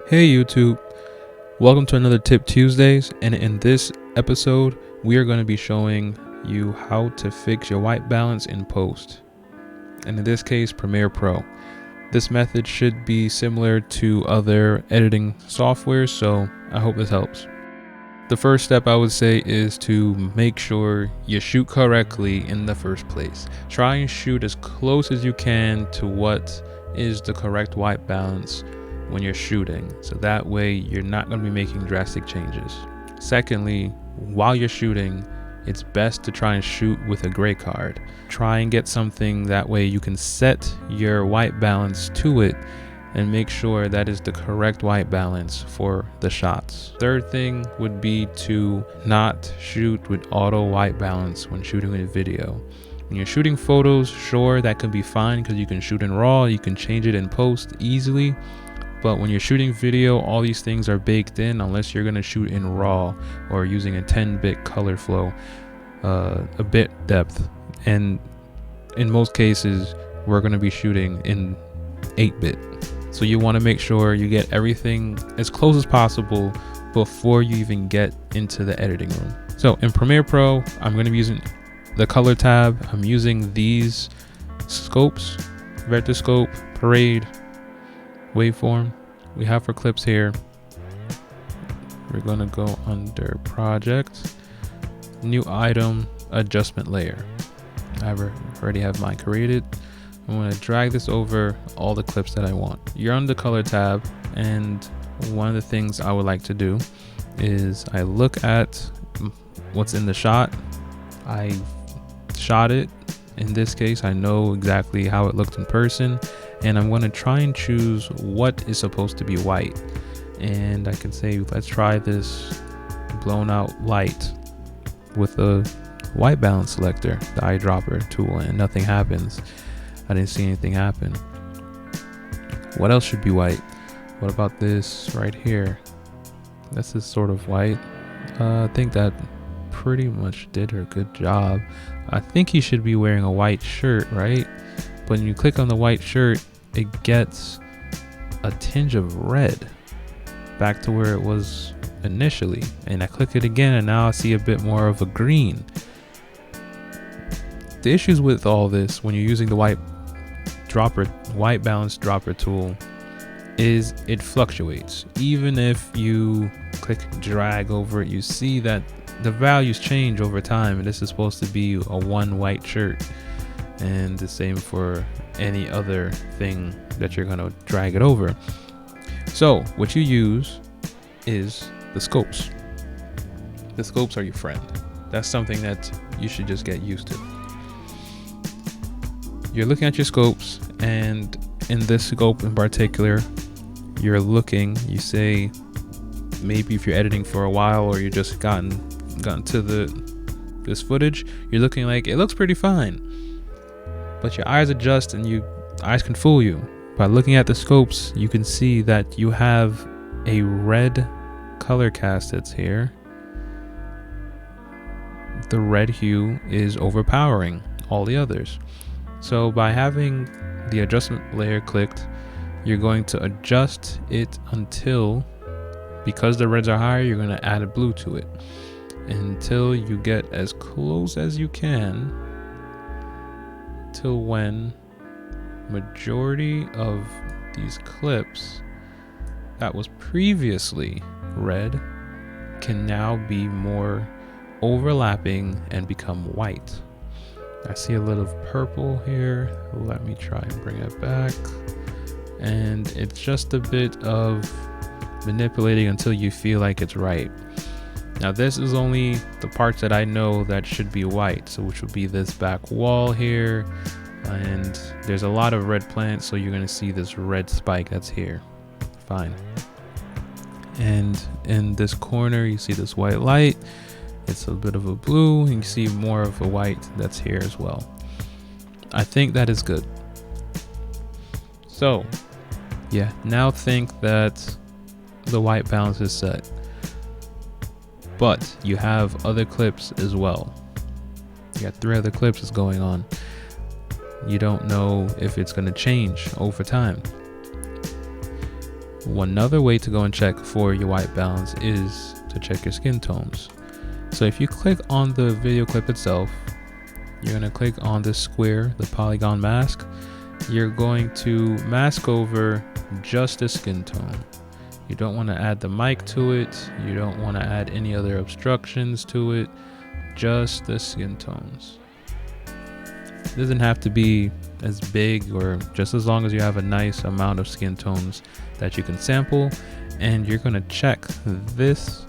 Hey YouTube, welcome to another Tip Tuesdays, and in this episode we are going to be showing you how to fix your white balance in post, and in this case Premiere Pro. This method should be similar to other editing software, so I hope this helps. The first step I would say is to make sure you shoot correctly in the first place. Try and shoot as close as you can to what is the correct white balance when you're shooting, so that way you're not going to be making drastic changes. Secondly, while you're shooting, it's best to try and shoot with a gray card. Try and get something that way you can set your white balance to it and make sure that is the correct white balance for the shots. Third thing would be to not shoot with auto white balance when shooting with video. When you're shooting photos, sure, that can be fine because you can shoot in RAW, you can change it in post easily. But when you're shooting video, all these things are baked in unless you're going to shoot in RAW or using a 10-bit color flow, a bit depth. And in most cases, we're going to be shooting in 8-bit. So you want to make sure you get everything as close as possible before you even get into the editing room. So in Premiere Pro, I'm going to be using the color tab. I'm using these scopes, vector scope, parade, waveform we have for clips here. We're going to go under project, new item, adjustment layer. I already have mine created. I'm going to drag this over all the clips that I want. You're on the color tab, and one of the things I would like to do is I look at what's in the shot. I shot it. In this case, I know exactly how it looked in person, and I'm going to try and choose what is supposed to be white. And I can say, let's try this blown out light with a white balance selector, the eyedropper tool, and nothing happens. I didn't see anything happen. What else should be white? What about this right here? This is sort of white. I think that pretty much did her good job. I think he should be wearing a white shirt, right? But when you click on the white shirt, it gets a tinge of red back to where it was initially. And I click it again, and now I see a bit more of a green. The issues with all this when you're using the white balance dropper tool is it fluctuates. Even if you click drag over it, you see that the values change over time, and this is supposed to be a one white shirt, and the same for any other thing that you're going to drag it over. So what you use is the scopes. The scopes are your friend. That's something that you should just get used to. You're looking at your scopes, and in this scope in particular, you're looking, you say, maybe if you're editing for a while or you just gotten to this footage, you're looking like it looks pretty fine, but your eyes adjust, and eyes can fool you. By looking at the scopes, you can see that you have a red color cast that's here. The red hue is overpowering all the others. So by having the adjustment layer clicked, you're going to adjust it until, because the reds are higher, you're going to add a blue to it until you get as close as you can till when majority of these clips that was previously red can now be more overlapping and become white. I see a little purple here. Let me try and bring it back. And it's just a bit of manipulating until you feel like it's right. Now this is only the parts that I know that should be white, so which would be this back wall here, and there's a lot of red plants, so you're going to see this red spike that's here. Fine. And in this corner you see this white light. It's a bit of a blue, and you see more of a white that's here as well. I think that is good. So yeah, now think that the white balance is set, but you have other clips as well. You got 3 other clips that's going on. You don't know if it's going to change over time. Another way to go and check for your white balance is to check your skin tones. So if you click on the video clip itself, you're going to click on this square, the polygon mask. You're going to mask over just the skin tone. You don't want to add the mic to it. You don't want to add any other obstructions to it. Just the skin tones. It doesn't have to be as big, or just as long as you have a nice amount of skin tones that you can sample. And you're going to check this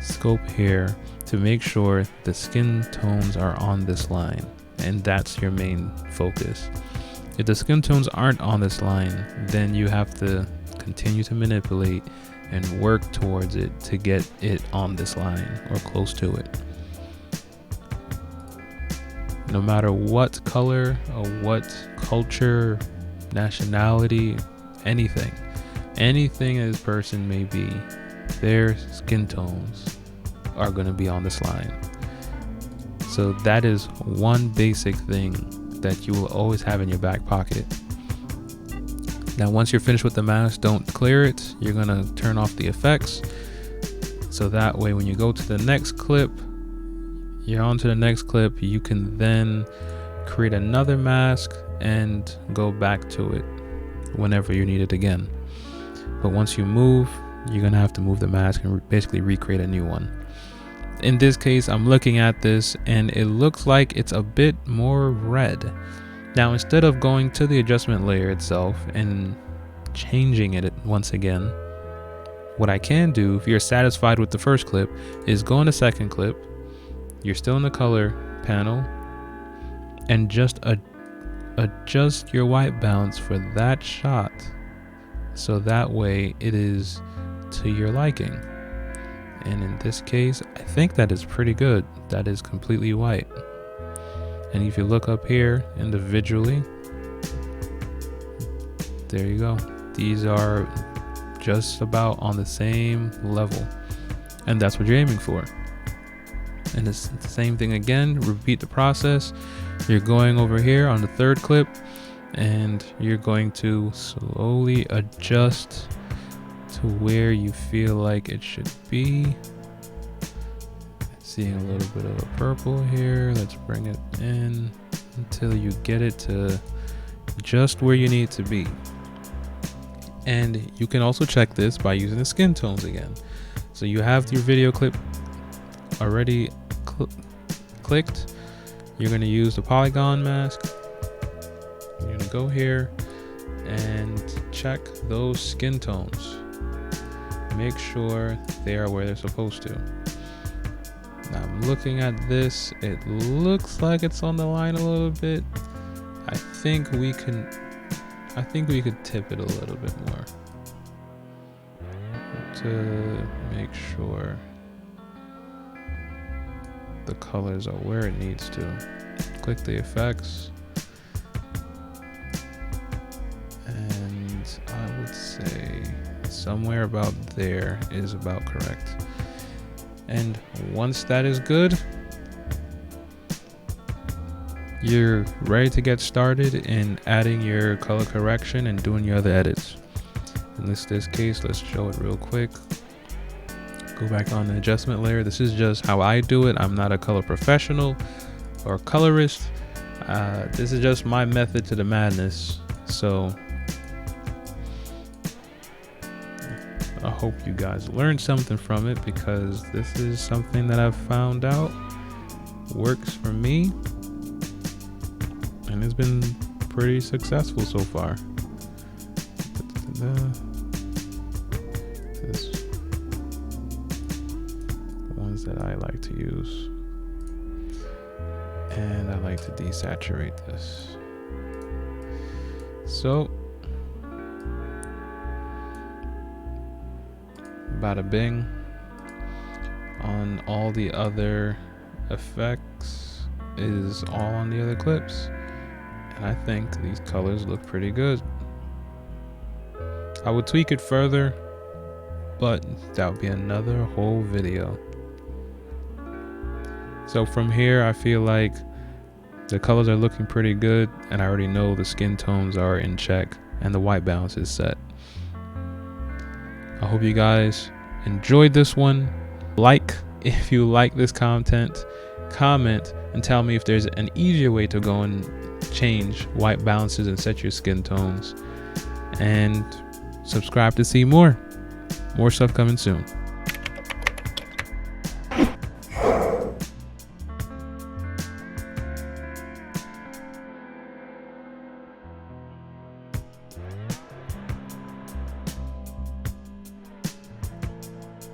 scope here to make sure the skin tones are on this line, and that's your main focus. If the skin tones aren't on this line, then you have to continue to manipulate and work towards it to get it on this line or close to it. No matter what color or what culture, nationality, anything this person may be, their skin tones are going to be on this line. So that is one basic thing that you will always have in your back pocket. Now, once you're finished with the mask, don't clear it. You're going to turn off the effects. So that way, when you go to the next clip, you're on to the next clip, you can then create another mask and go back to it whenever you need it again. But once you move, you're going to have to move the mask and basically recreate a new one. In this case, I'm looking at this and it looks like it's a bit more red. Now, instead of going to the adjustment layer itself and changing it once again, what I can do, if you're satisfied with the first clip, is go in the second clip. You're still in the color panel, and just adjust your white balance for that shot, so that way it is to your liking. And in this case, I think that is pretty good. That is completely white. And if you look up here individually, there you go. These are just about on the same level, and that's what you're aiming for. And it's the same thing again. Repeat the process. You're going over here on the third clip, and you're going to slowly adjust to where you feel like it should be. Seeing a little bit of a purple here. Let's bring it in until you get it to just where you need it to be. And you can also check this by using the skin tones again. So you have your video clip already clicked. You're going to use the polygon mask. You're going to go here and check those skin tones. Make sure they are where they're supposed to. Now I'm looking at this. It looks like it's on the line a little bit. I think we could tip it a little bit more to make sure the colors are where it needs to. Click the effects, and I would say somewhere about there is about correct. And once that is good, you're ready to get started in adding your color correction and doing your other edits. In this case, let's show it real quick. Go back on the adjustment layer. This is just how I do it. I'm not a color professional or colorist. This is just my method to the madness. So I hope you guys learned something from it, because this is something that I've found out works for me, and it's been pretty successful so far. This ones that I like to use, and I like to desaturate this. So bada bing. On all the other effects is all on the other clips, and I think these colors look pretty good. I would tweak it further, but that would be another whole video. So from here, I feel like the colors are looking pretty good, and I already know the skin tones are in check and the white balance is set. I hope you guys enjoyed this one. Like if you like this content, comment and tell me if there's an easier way to go and change white balances and set your skin tones. And subscribe to see more stuff coming soon.